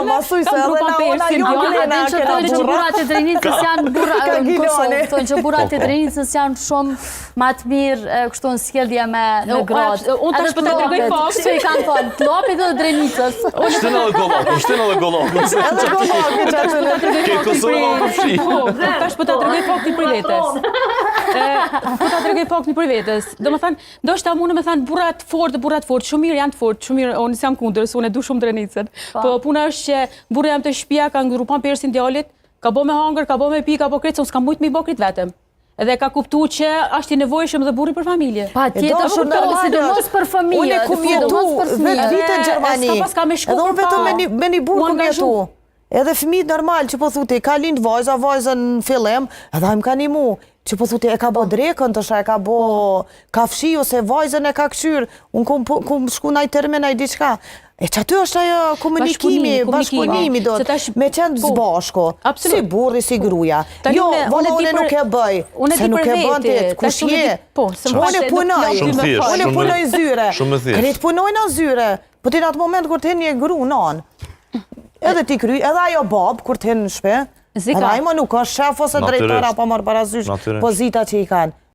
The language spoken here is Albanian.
masuj se edhe na ona ju Adin që thonë që burrat e Drenicës janë në Kosovë, thonë që burrat e Drenicës janë shumë ma të mirë kështu në sjellje me gratë. Unë tash po të tregoj faktin. Kështu i kanë thonë, llopit dhe Drenicës. Shtin edhe gollak. Edhe gollaki që aty. Ke Kosovë përfshi. Tash po të tregoj faktin për vetes. Po ta tregoj faktin për vetes. Domethënë, ndoshta unë më thënë burrat fort, shumë mirë janë të fortë, shumë mirë, unë jam kundër, unë e du shumë Drenicën. Po puna është që burri jam të shtëpia ka ngrupan persin djalit, ka bë me hangër, ka bë me pi, ka bë krejt, s'ka mujt me i bë krejt vetëm. Edhe ka kuptuar që është i nevojshëm dhe burri për familje. Patjetër, sidomos për fëmijë. Unë kum jetu vetë vite në Gjermani. Edhe unë vetëm me një burr kum jetu. Edhe fëmijët normal që po thotë ka lind vajzën në fillim, edhe ai më ka nimu. Që po thotë e ka bë drekën, e ka bë kafshi ose vajzën e ka kçyr. Unë kum shku ndaj termin ai diçka. E që aty është ajo komunikimi, bashkëpunimi do të me qenë zbashko, si burri, si gruja. Jo, unë nuk e bëj, se nuk e bën të jetë, kush je? Unë e punoj zyre, kretë punojnë a zyre, po ti në atë moment kur të hinë një gru nanë, edhe ti kry, edhe ajo babë kur të hinë në shpe, edhe ajmo nuk është shef ose drejtara pa marrë parazysh pozita që i kanë.